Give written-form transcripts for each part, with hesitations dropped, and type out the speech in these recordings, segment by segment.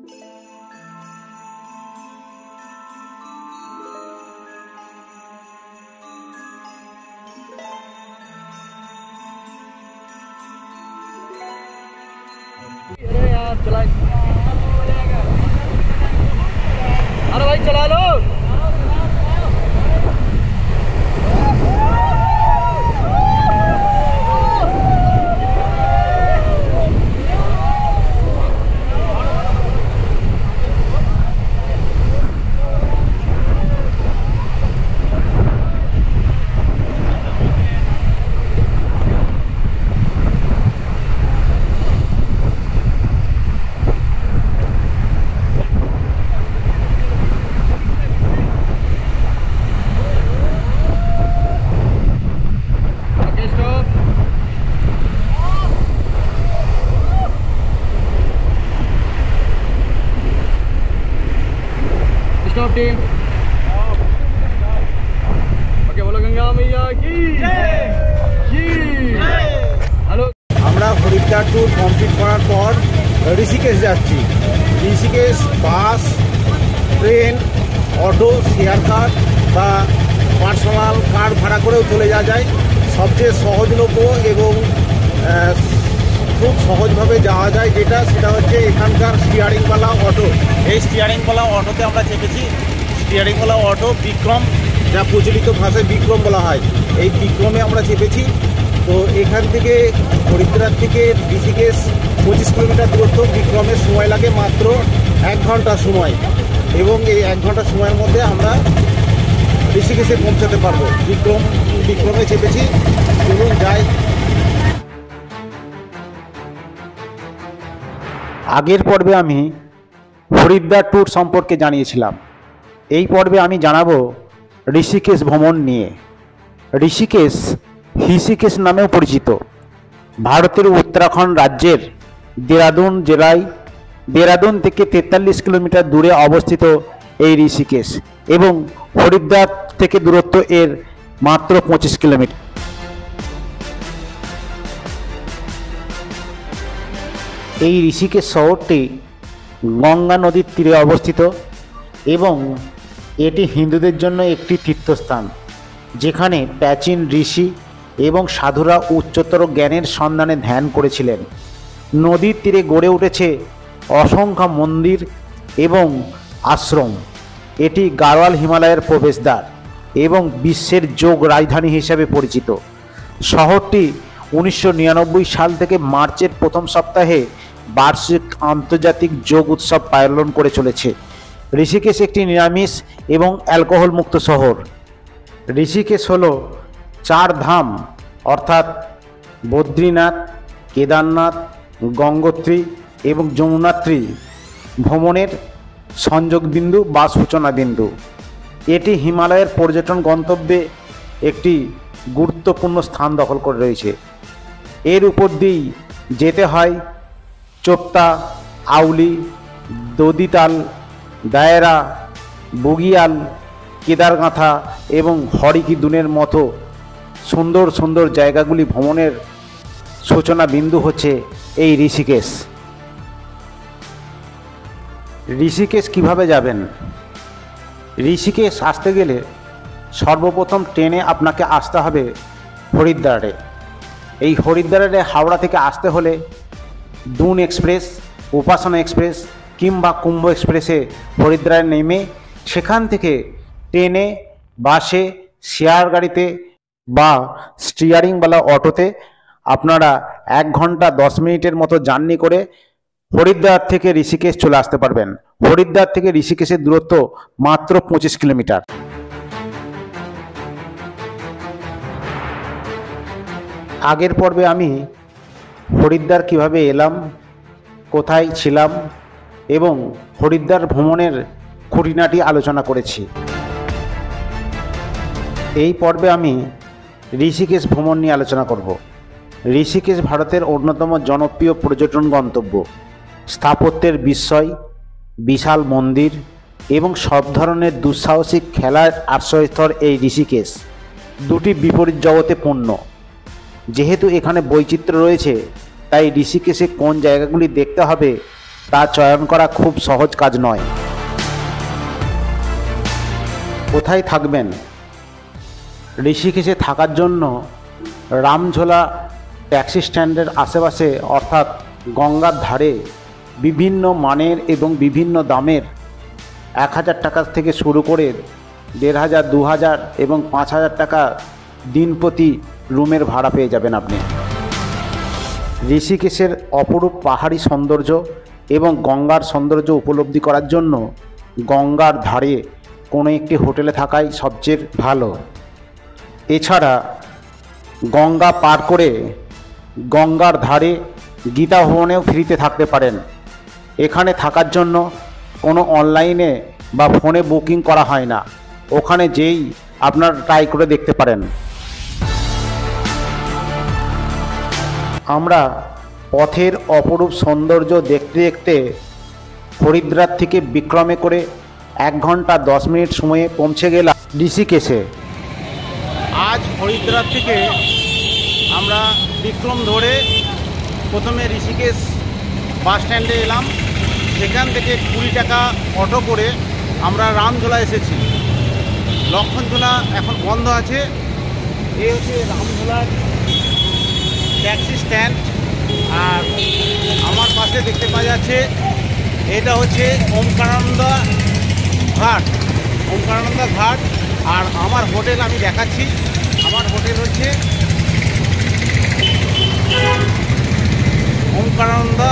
अरे भाई चला लो। Stop team. ओके बोलो गंगा मैया की हेलो। আমরা হরিদ্বার ট্যুর কমপ্লিট করার পর ঋষিকেশ যাচ্ছি। ঋষিকেশ বাস, ট্রেন, অটো, শেয়ার কার বা পার্সোনাল কার ভাড়া করেও চলে যাওয়া যায়। সবচেয়ে সহজলভ্য এবং খুব সহজভাবে যাওয়া যায় সেটা হচ্ছে এখানকার স্টিয়ারিংওয়ালা অটো। এই স্টিয়ারিংওয়ালা অটোতে আমরা চেপেছি। স্টিয়ারিংওয়ালা অটো বিক্রম, যা প্রচলিত ভাষায় বিক্রম বলা হয়, এই বিক্রমে আমরা চেপেছি। তো এখান থেকে হরিদ্বার থেকে ঋষিকেশ 25 কিলোমিটার দূরত্ব। বিক্রমের সময় লাগে মাত্র 1 ঘন্টা সময়, এবং এই 1 ঘন্টা সময়ের মধ্যে আমরা ঋষিকেশে পৌঁছাতে পারবো। বিক্রমে চেপেছি, চলুন যাই। আগের পর্বে আমি হরিদ্বার ট্যুর সম্পর্কে জানিয়েছিলাম। এই পর্বে আমি জানাবো ঋষিকেশ ভ্রমণ নিয়ে। ঋষিকেশ হৃষিকেশ নামেও পরিচিত। ভারতের উত্তরাখণ্ড রাজ্যের দেরাদুন জেলায় দেরাদুন থেকে 43 কিলোমিটার দূরে অবস্থিত এই ঋষিকেশ, এবং হরিদ্বার থেকে দূরত্ব এর মাত্র 25 কিলোমিটার। এই ঋষিকেশ শহরটি গঙ্গা নদীর তীরে অবস্থিত, এবং এটি হিন্দুদের জন্য একটি তীর্থস্থান, যেখানে প্রাচীন ঋষি এবং সাধুরা উচ্চতর জ্ঞানের সন্ধানে ধ্যান করেছিলেন। নদীর তীরে গড়ে উঠেছে অসংখ্য মন্দির এবং আশ্রম। এটি গাড়োয়াল হিমালয়ের প্রবেশদ্বার এবং বিশ্বের যোগ রাজধানী হিসেবে পরিচিত। শহরটি 1999 সাল থেকে মার্চের প্রথম সপ্তাহে বার্ষিক আন্তর্জাতিক যোগ উৎসব পালন করে চলেছে। ঋষিকেশ একটি নিরামিষ এবং অ্যালকোহল মুক্ত শহর। ঋষিকেশ হল 4 ধাম অর্থাৎ বদ্রীনাথ, কেদারনাথ, গঙ্গোত্রী এবং যমুনোত্রী ভ্রমণের সংযোগ বিন্দু বা সূচনা বিন্দু। এটি হিমালয়ের পর্যটন গন্তব্যে একটি গুরুত্বপূর্ণ স্থান দখল করে রয়েছে। এর উপর দিয়েই যেতে হয় চোপতা, আউলি, দদিতাল, দায়রা, বুগিয়াল, কেদারগাঁথা এবং হরিকিদুনের মতো সুন্দর সুন্দর জায়গাগুলি। ভ্রমণের সূচনা বিন্দু হচ্ছে এই ঋষিকেশ। ঋষিকেশ কিভাবে যাবেন? ঋষিকেশ আসতে গেলে সর্বপ্রথম ট্রেনে আপনাকে আসতে হবে হরিদ্বারে। এই হরিদ্বারে হাওড়া থেকে আসতে হলে দুন এক্সপ্রেস, উপাসনা এক্সপ্রেস কিংবা কুম্ভ এক্সপ্রেসে হরিদ্বারে নেমে সেখান থেকে ট্রেনে, বাসে, শেয়ার গাড়িতে বা স্টিয়ারিংওয়ালা অটোতে আপনারা 1 ঘন্টা 10 মিনিটের মতো জার্নি করে হরিদ্বার থেকে ঋষিকেশ চলে আসতে পারবেন। হরিদ্বার থেকে ঋষিকেশের দূরত্ব মাত্র 25 কিলোমিটার। আগের পর্বে আমি হরিদ্বার কিভাবে এলাম, কোথায় ছিলাম এবং হরিদ্বার ভ্রমণের খুঁটিনাটি আলোচনা করেছি। এই পর্বে আমি ঋষিকেশ ভ্রমণ নিয়ে আলোচনা করব। ঋষিকেশ ভারতের অন্যতম জনপ্রিয় পর্যটন গন্তব্য। স্থাপত্যের বিস্ময়, বিশাল মন্দির এবং সব ধরনের দুঃসাহসিক খেলার আশ্রয়স্থল এই ঋষিকেশ দুটি বিপরীত জগতে পূর্ণ। যেহেতু এখানে বৈচিত্র্য রয়েছে, তাই ঋষিকেশে কোন জায়গাগুলি দেখতে হবে তা চয়ন করা খুব সহজ কাজ নয়। কোথায় থাকবেন? ঋষিকেশে থাকার জন্য রামঝোলা ট্যাক্সি স্ট্যান্ডের আশেপাশে অর্থাৎ গঙ্গার ধারে বিভিন্ন মানের এবং বিভিন্ন দামের 1000 টাকা থেকে শুরু করে 1500, 2000 এবং 5000 টাকা দিন প্রতি রুমের ভাড়া পেয়ে যাবেন আপনি। ঋষিকেশের অপরূপ পাহাড়ি সৌন্দর্য এবং গঙ্গার সৌন্দর্য উপলব্ধি করার জন্য গঙ্গার ধারে কোনো একটি হোটেলে থাকাই সবচেয়ে ভালো। এছাড়া গঙ্গা পার করে গঙ্গার ধারে গীতা ভবনেও ফ্রিতে থাকতে পারেন। এখানে থাকার জন্য কোনো অনলাইনে বা ফোনে বুকিং করা হয় না, ওখানে যেই আপনার ট্রাই করে দেখতে পারেন। আমরা পথের অপরূপ সৌন্দর্য দেখতে দেখতে হরিদ্বার থেকে বিক্রমে করে 1 ঘন্টা 10 মিনিট সময়ে পৌঁছে গেলাম ঋষিকেশে। আজ হরিদ্বার থেকে আমরা বিক্রম ধরে প্রথমে ঋষিকেশ বাস স্ট্যান্ডে এলাম। সেখান থেকে 20 টাকা অটো করে আমরা রামঝোলা এসেছি। লক্ষণঝোলা এখন বন্ধ আছে। এই হচ্ছে রামঝোলার ট্যাক্সি স্ট্যান্ড। আর আমার পাশে দেখতে পাওয়া যাচ্ছে এটা হচ্ছে ওমকারানন্দা ঘাট। ওমকারানন্দা ঘাট। আর আমার হোটেল আমি দেখাচ্ছি। আমার হোটেল হচ্ছে ওমকারানন্দা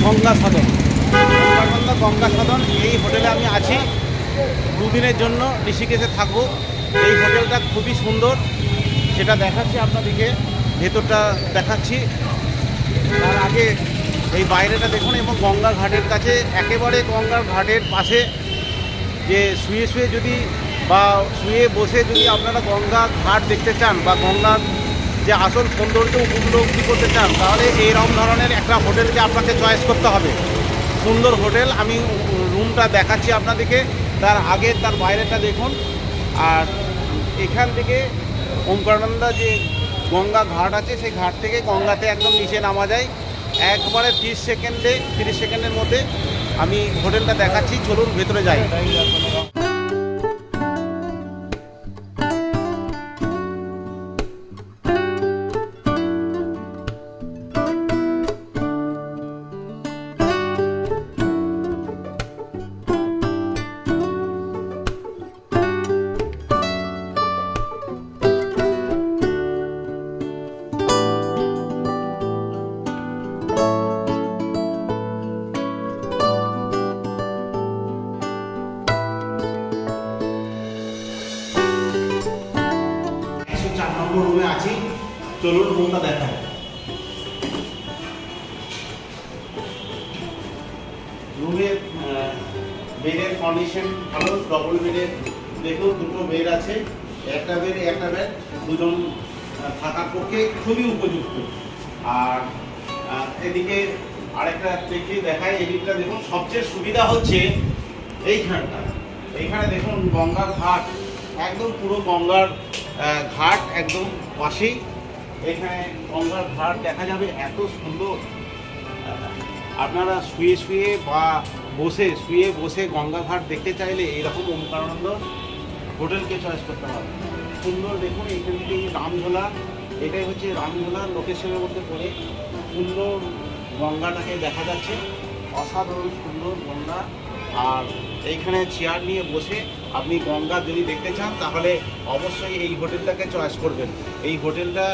গঙ্গা সদন। ওমকারানন্দা গঙ্গা সদন এই হোটেলে আমি আছি। 2 দিনের জন্য ঋষিকেশে থাকবো। এই হোটেলটা খুবই সুন্দর, সেটা দেখাচ্ছি আপনাদেরকে। ভেতরটা দেখাচ্ছি। তার আগে এই বাইরেটা দেখুন। এবং গঙ্গা ঘাটের কাছে, একেবারে গঙ্গার ঘাটের পাশে যে শুয়ে শুয়ে যদি বা শুয়ে বসে যদি আপনারা গঙ্গা ঘাট দেখতে চান বা গঙ্গার যে আসল সৌন্দর্য উপলব্ধি করতে চান, তাহলে এইরকম ধরনের একটা হোটেলকে আপনাকে চয়েস করতে হবে। সুন্দর হোটেল। আমি রুমটা দেখাচ্ছি আপনাদেরকে। তার আগে তার বাইরেটা দেখুন। আর এখান থেকে ওমকারানন্দা যে গঙ্গা ঘাট আছে, সেই ঘাট থেকে গঙ্গাতে একদম নিচে নামা যায় একবারে 30 সেকেন্ডের মধ্যে। আমি হোটেলটা দেখাচ্ছি, চলুন ভেতরে যাই। রুমে আছি, চলুন রুমটা দেখাই। রুমের বেডের কন্ডিশন ভালো। ডবল বেডের দেখুন, 2টো বেড আছে। একটা বেড দুজন থাকার পক্ষে খুবই উপযুক্ত। আর এদিকে আরেকটা দেখি দেখাই। এদিকটা দেখুন। সবচেয়ে সুবিধা হচ্ছে এইখানে দেখুন গঙ্গার ঘাট, একদম পুরো গঙ্গার ঘাট একদম পাশেই। এখানে গঙ্গার ঘাট দেখা যাবে, এত সুন্দর। আপনারা শুয়ে বা বসে গঙ্গা ঘাট দেখতে চাইলে এইরকম ওমকারানন্দ হোটেলকে চয়েস করতে হবে। সুন্দর দেখুন। এইখান থেকে রামঝোলা, এটাই হচ্ছে রামঝোলার লোকেশনের মধ্যে পড়ে সুন্দর গঙ্গাটাকে দেখা যাচ্ছে। অসাধারণ সুন্দর গঙ্গা। আর এইখানে চেয়ার নিয়ে বসে আপনি গঙ্গা যদি দেখতে চান, তাহলে অবশ্যই এই হোটেলটাকে চয়েস করবেন। এই হোটেলটা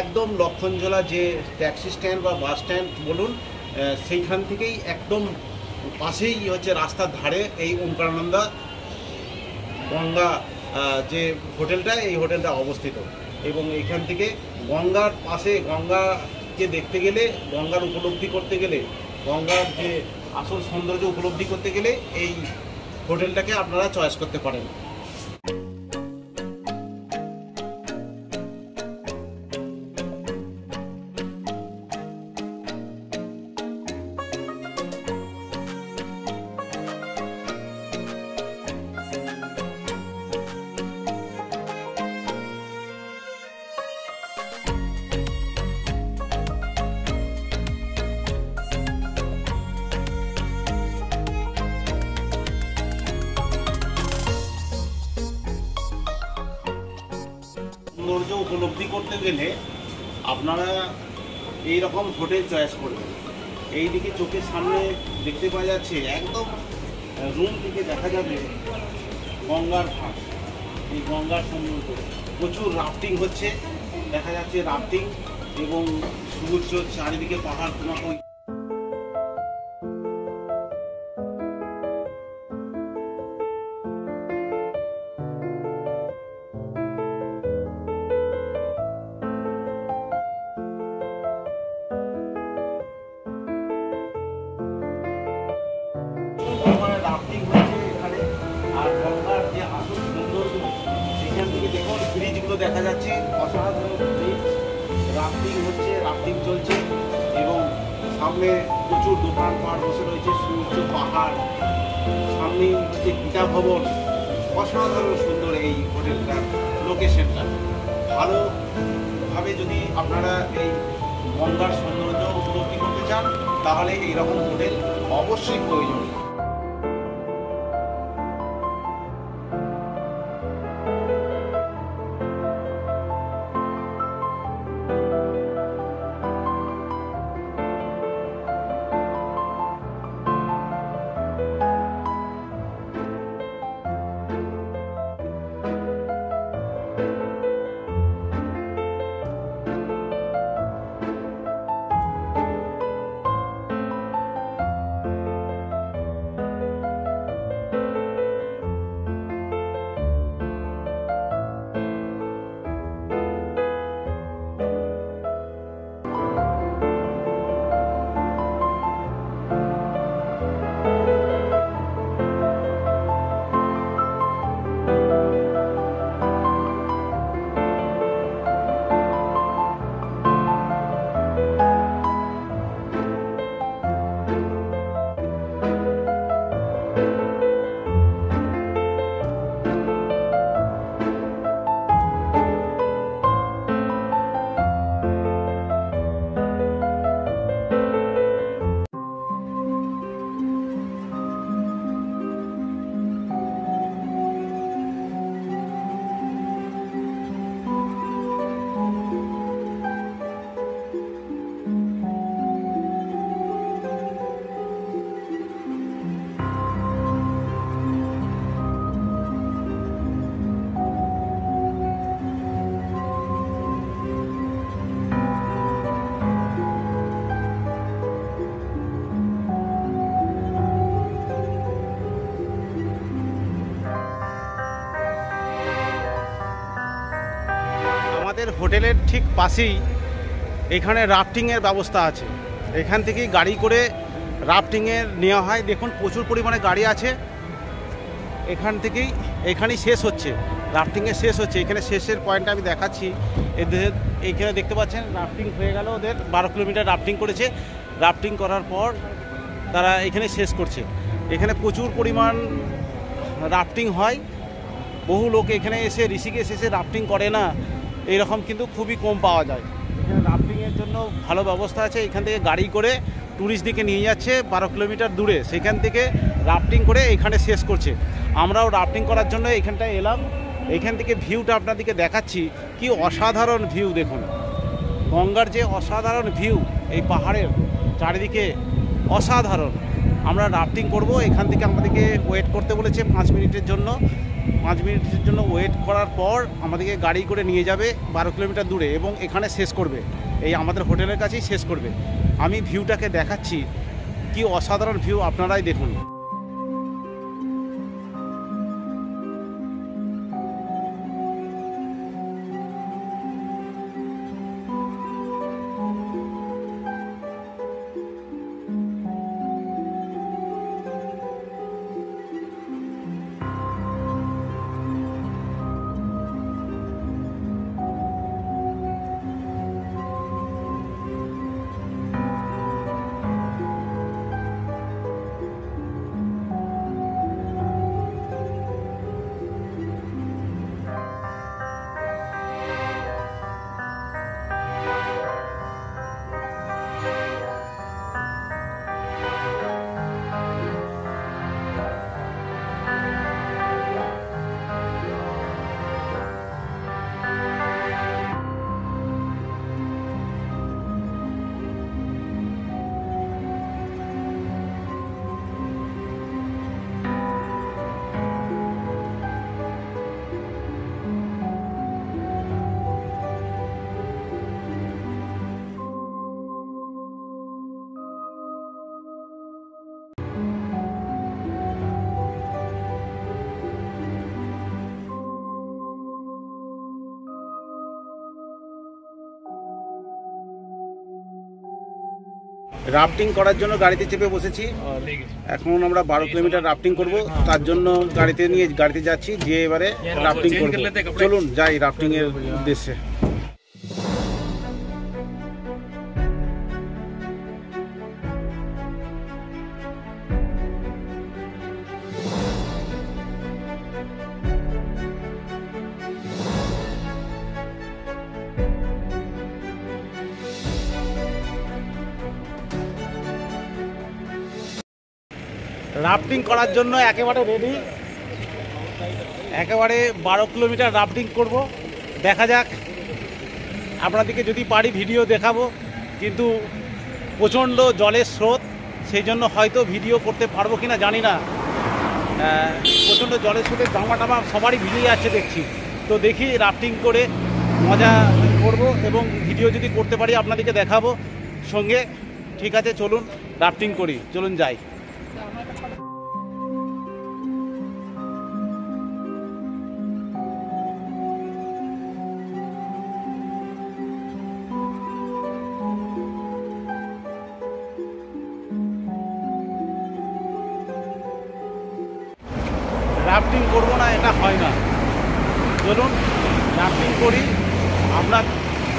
একদম লক্ষণঝোলা যে ট্যাক্সি স্ট্যান্ড বা বাস স্ট্যান্ড বলুন, সেইখান থেকেই একদম পাশেই হচ্ছে রাস্তার ধারে এই ওমকারানন্দা গঙ্গা যে হোটেলটা, এই হোটেলটা অবস্থিত। এবং এইখান থেকে গঙ্গার পাশে, গঙ্গাকে দেখতে গেলে, গঙ্গার উপলব্ধি করতে গেলে, গঙ্গার যে আসল সৌন্দর্য উপলব্ধি করতে গেলে এই হোটেলটাকে আপনারা চয়েস করতে পারেন। উপলব্ধি করতে গেলে আপনারা এই রকম হোটেল চয়েস করবেন। এই দিকে চোখের সামনে দেখতে পাওয়া যাচ্ছে, একদম রুম থেকে দেখা যাবে গঙ্গার ঘাট। এই গঙ্গার সৌন্দর্য, প্রচুর রাফটিং হচ্ছে, দেখা যাচ্ছে রাফটিং এবং সূর্য চারিদিকে পাহাড় তোমাকে। রাফটিং হচ্ছে এখানে, আর গঙ্গার যে আসল সৌন্দর্য সেখান থেকে দেখুন ব্রিজগুলো দেখা যাচ্ছে, অসাধারণ ব্রিজ। রাফটিং হচ্ছে, রাফটিং চলছে এবং সামনে প্রচুর দোকান পাহাড় বসে রয়েছে, সূর্য পাহাড়, সামনে হচ্ছে গীতা ভবন। অসাধারণ সুন্দর এই হোটেলটার লোকেশনটা। ভালোভাবে যদি আপনারা এই গঙ্গার সৌন্দর্য উপলব্ধি করতে চান তাহলে এইরকম হোটেল অবশ্যই প্রয়োজন। আমাদের হোটেলের ঠিক পাশেই এখানে রাফটিংয়ের ব্যবস্থা আছে। এখান থেকেই গাড়ি করে রাফটিংয়ের নেওয়া হয়। দেখুন প্রচুর পরিমাণে গাড়ি আছে। এখানেই শেষ হচ্ছে, রাফটিংয়ে শেষ হচ্ছে। এখানে শেষের পয়েন্টটা আমি দেখাচ্ছি। এদের এইখানে দেখতে পাচ্ছেন রাফটিং হয়ে গেল, ওদের 12 কিলোমিটার রাফটিং করেছে। রাফটিং করার পর তারা এখানে শেষ করছে। এখানে প্রচুর পরিমাণ রাফটিং হয়। বহু লোক এখানে এসে ঋষিকেশ এসে রাফটিং করে না, এইরকম কিন্তু খুবই কম পাওয়া যায়। এখানে রাফটিংয়ের জন্য ভালো ব্যবস্থা আছে। এখান থেকে গাড়ি করে ট্যুরিস্টদিকে নিয়ে যাচ্ছে 12 কিলোমিটার দূরে, সেখান থেকে রাফটিং করে এখানে শেষ করছে। আমরাও রাফটিং করার জন্য এখানটায় এলাম। এখান থেকে ভিউটা আপনাদেরকে দেখাচ্ছি, কি অসাধারণ ভিউ। দেখুন গঙ্গার যে অসাধারণ ভিউ, এই পাহাড়ের চারিদিকে অসাধারণ। আমরা রাফটিং করব। এখান থেকে আমাদেরকে ওয়েট করতে বলেছে 5 মিনিটের জন্য। 5 মিনিটের জন্য ওয়েট করার পর আমাদেরকে গাড়ি করে নিয়ে যাবে 12 কিলোমিটার দূরে এবং এখানে শেষ করবে, এই আমাদের হোটেলের কাছেই শেষ করবে। আমি ভিউটাকে দেখাচ্ছি, কি অসাধারণ ভিউ, আপনারাই দেখুন। রাফটিং করার জন্য গাড়িতে চেপে বসেছি। এখন আমরা 12 কিলোমিটার রাফটিং করব, তার জন্য গাড়িতে যাচ্ছি, যে এবারে রাফটিং করব। চলুন যাই রাফটিং এর উদ্দেশ্যে। রাফটিং করার জন্য একেবারে রেডি, একেবারে 12 কিলোমিটার রাফটিং করব। দেখা যাক, আপনাদেরকে যদি পারি ভিডিও দেখাবো, কিন্তু প্রচণ্ড জলের স্রোত, সেই জন্য হয়তো ভিডিও করতে পারবো কিনা জানি না। প্রচণ্ড জলের স্রোতে জামা টামা সবারই ভিজে যাচ্ছে দেখছি। তো দেখি রাফটিং করে মজা করব এবং ভিডিও যদি করতে পারি আপনাদেরকে দেখাবো সঙ্গে। ঠিক আছে, চলুন রাফটিং করি, চলুন যাই। রাফটিং করবো না এটা হয় না, চলুন রাফটিং করি।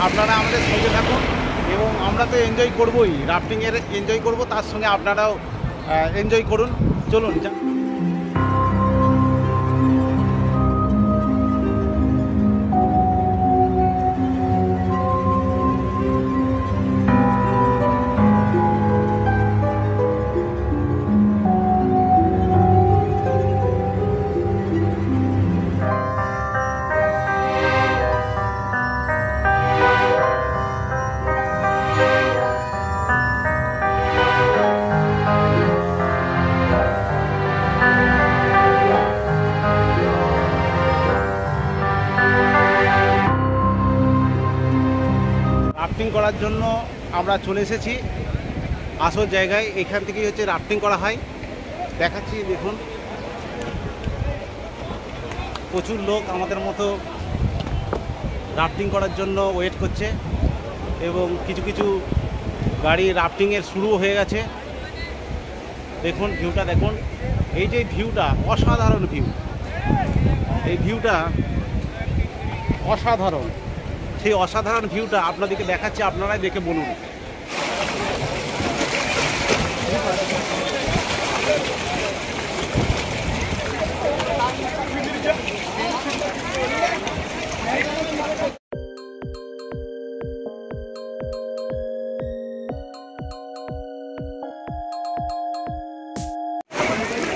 আপনারা আমাদের সঙ্গে থাকুন এবং আমরা তো এনজয় করবোই, রাফটিংয়ের এনজয় করব, তার সঙ্গে আপনারাও এনজয় করুন। চলুন। রাফটিং করার জন্য আমরা চলে এসেছি আসল জায়গায়। এখান থেকেই হচ্ছে রাফটিং করা হয়, দেখাচ্ছি দেখুন। প্রচুর লোক আমাদের মতো রাফটিং করার জন্য ওয়েট করছে এবং কিছু কিছু গাড়ি রাফটিংয়ের শুরু হয়ে গেছে। দেখুন ভিউটা দেখুন, এই যে ভিউটা অসাধারণ ভিউ, এই ভিউটা অসাধারণ। সেই অসাধারণ ভিউটা আপনাদেরকে দেখাচ্ছি, আপনারাই দেখে বলুন।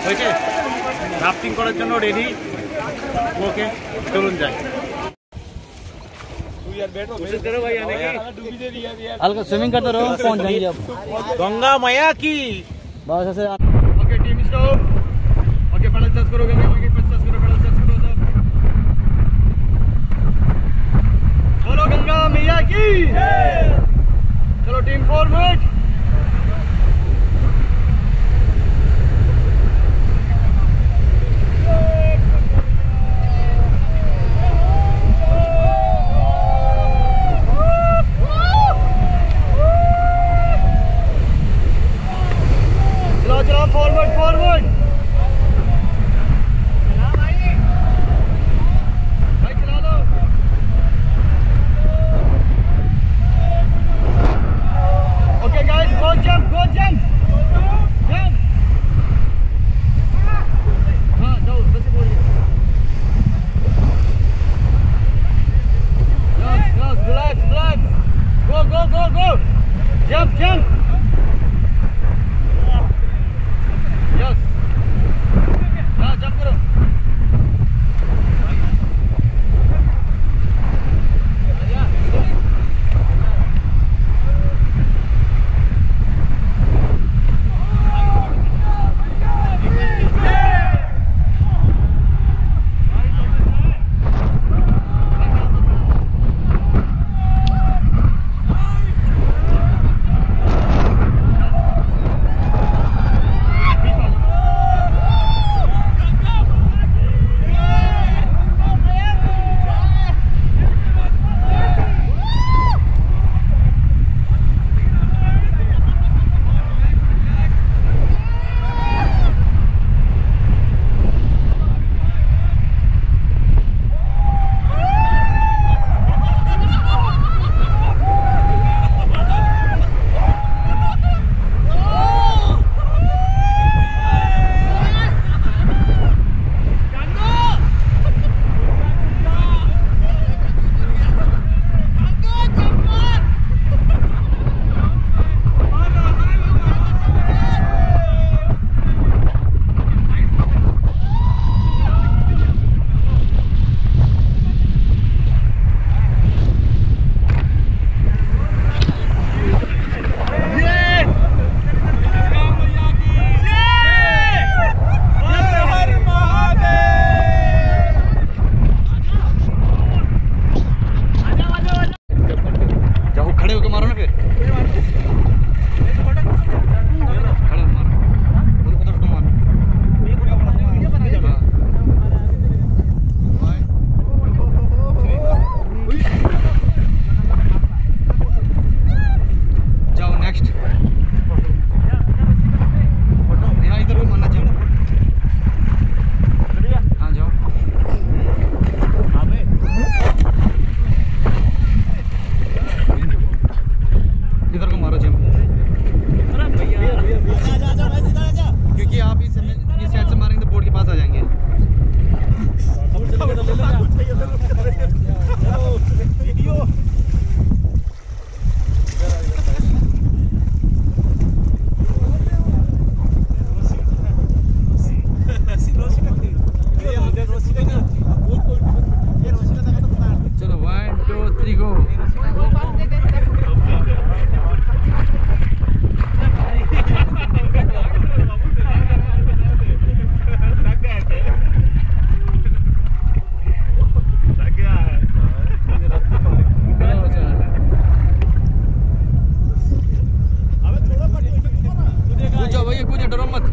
হয়েছে, রাফটিং করার জন্য রেডি। ওকে, চলুন যাই। हल्का स्विमिंग करते रहो, पहुंच जाएंगे अब। गंगा मैया की बस ऐसे। Okay team stop. Okay paddle touch करो, गंगा मैया की टच करो, पैडल टच करो सब। बोलो गंगा मैया की। चलो टीम फॉरवर्ड। फॉरवर्ड फॉरवर्ड भाई चला लो। Okay guys, go jump jump. हाँ जाओ, बस बोलिए। Yes relax. Go jump. Yes.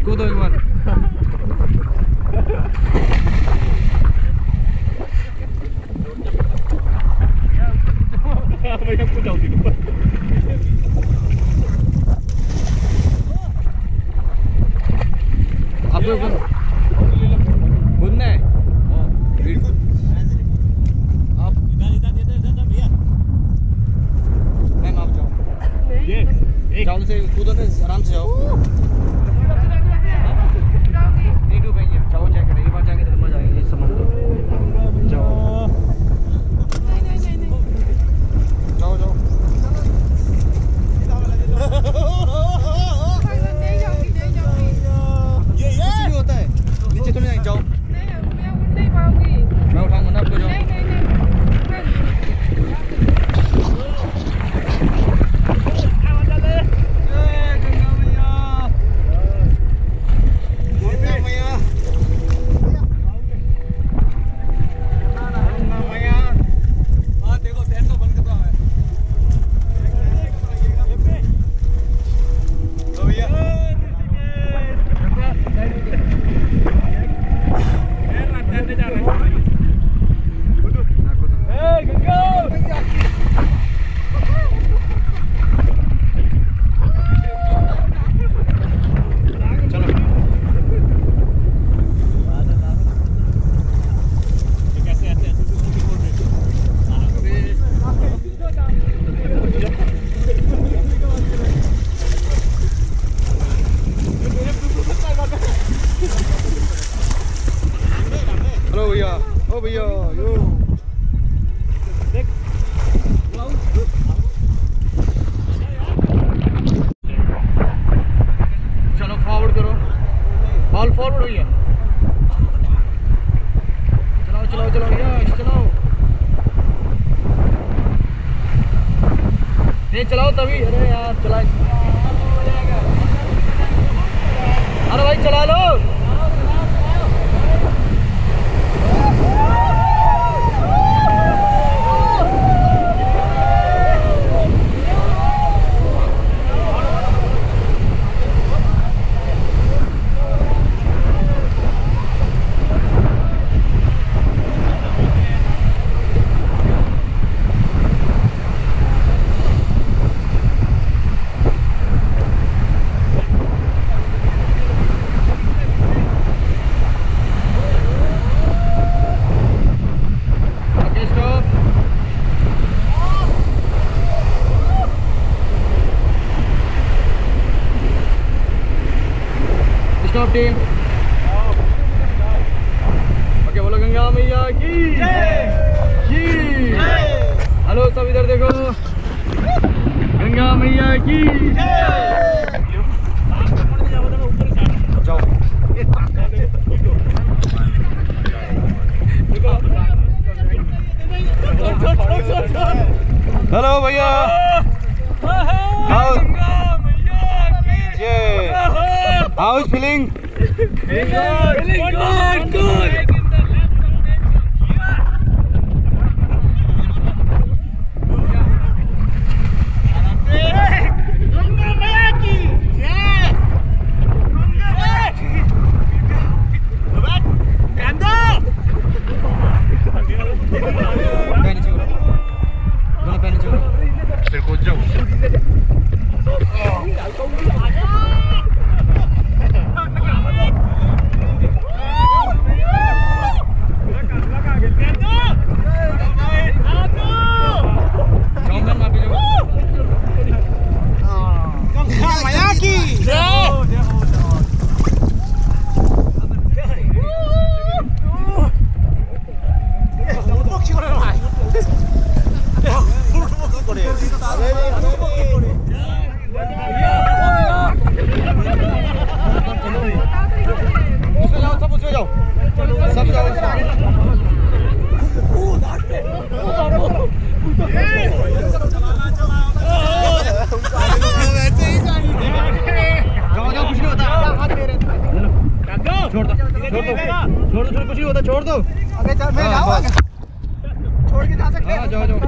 कूदो एक बार। भैया कुछ जाओ ऊपर। आप लोग कूदना है। आप भैया मैम आप जाओ। जाओ से कूदो ना, आराम से जाओ। नहीं डूबेंगे, जाओ जाके एक बार जाएंगे तो मजा आएगा इस समुद्र में। जाओ जाओ जाओ। ये कुछ नहीं होता है, नीचे तो नहीं जाएंगे, जाओ। मैं उठाऊंगा ना आपको, जाओ। हेलो भैया, ओ भैया यो चलो फॉरवर्ड करो, ऑल फॉरवर्ड भैया। चलाओ चलाओ चलाओ भैया, चलाओ। नहीं चलाओ तभी, अरे यार चलाए। अरे भाई चला लो। Stop team. ओके बोलो गंगा मैया की जय। हेलो सब इधर देखो, गंगा मैया की जाओ। हेलो भैया, how is feeling? Feeling good. फिर कूद जाओ। छोड़ दो। अबे चल मैं जाऊंगा, छोड़ के जा सकते हैं। जाओ जाओ।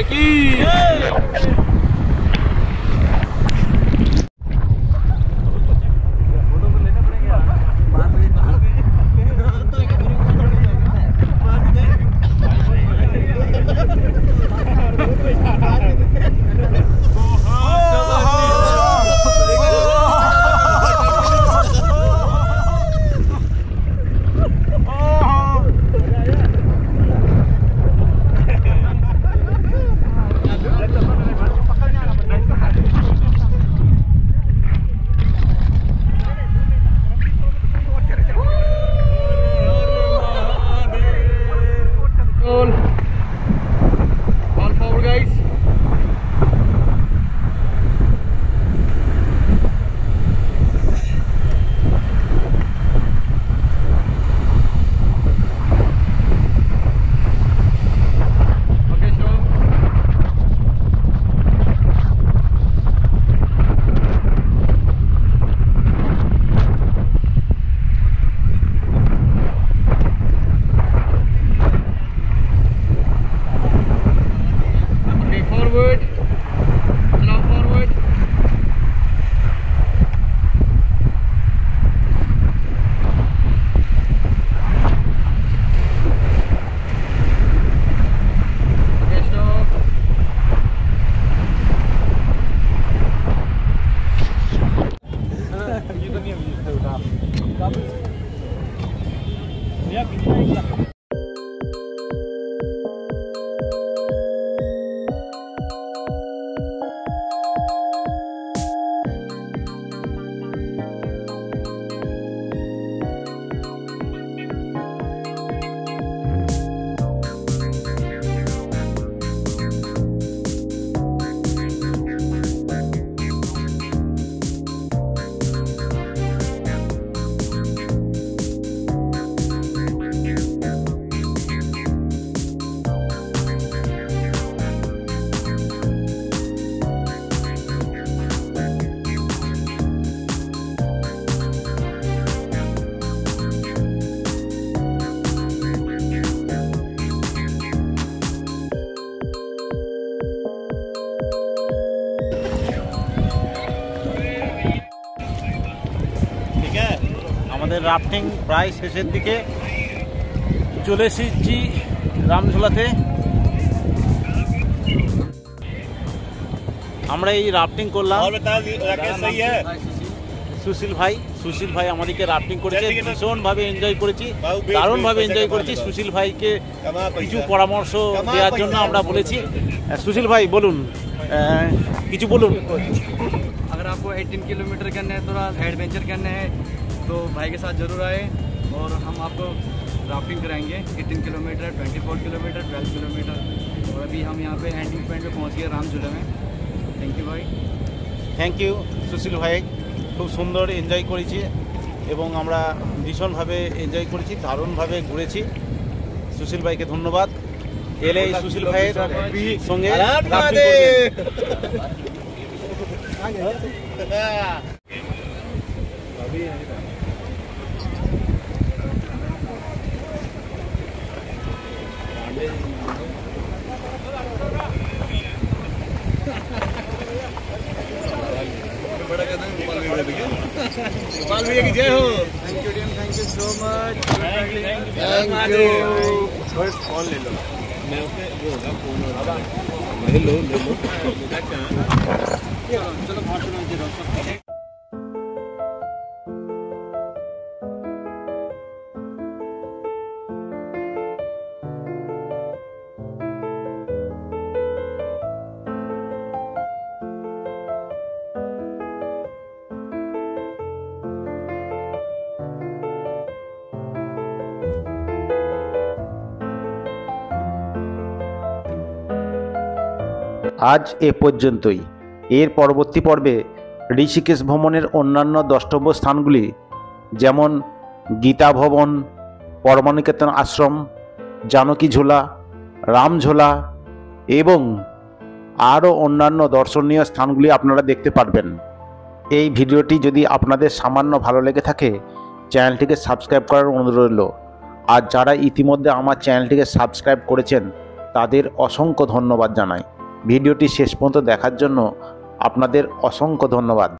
की আমাদের রাফটিং প্রায় শেষের দিকে চলে এসেছি রামঝোলাতে। আমরা এই রাফটিং করলাম, সুশীল ভাই আমাদেরকে রাফটিং করেছে, ভীষণভাবে এনজয় করেছি, দারুণভাবে এনজয় করেছি। সুশীল ভাইকে কিছু পরামর্শ দেওয়ার জন্য আমরা বলেছি। সুশীল ভাই বলুন, কিছু বলুন। अगर आपको 18 किलोमीटर करना है, थोड़ा एडवेंचर करना है तो भाई के साथ ज़रूर आए और हम आपको राफ्टिंग कराएंगे 18 किलोमीटर, 24 किलोमीटर, 12 किलोमीटर। और अभी हम यहाँ पे एंडिंग पॉइंट पे पहुँच गए रामझूला में। थैंक यू भाई। থ্যাংক ইউ সুশীল ভাই, খুব সুন্দর এনজয় করেছি এবং আমরা ভীষণভাবে এনজয় করেছি, দারুণভাবে ঘুরেছি। সুশীল ভাইকে ধন্যবাদ। এলে সুশীল ভাইয়ের সঙ্গে রাফটিং করবেন। गोपाल भैया की जय हो। Thank you team, thank you so much. Thank you. First call ले लो, मैं उससे वो होगा फोन होगा, ले लो चलो भाषण আজ এ পর্যন্তই। এর পরবর্তী পর্বে ঋষিকেশ ভ্রমণের অন্যান্য দ্রষ্টব্য স্থানগুলি যেমন গীতা ভবন, পরমানিকেতন আশ্রম, জানকী ঝোলা, রামঝোলা এবং আরও অন্যান্য দর্শনীয় স্থানগুলি আপনারা দেখতে পারবেন। এই ভিডিওটি যদি আপনাদের সামান্য ভালো লেগে থাকে চ্যানেলটিকে সাবস্ক্রাইব করার অনুরোধ রইল। আর যারা ইতিমধ্যে আমার চ্যানেলটিকে সাবস্ক্রাইব করেছেন তাদের অসংখ্য ধন্যবাদ জানাই। ভিডিওটি শেষ পর্যন্ত দেখার জন্য আপনাদের অসংখ্য ধন্যবাদ।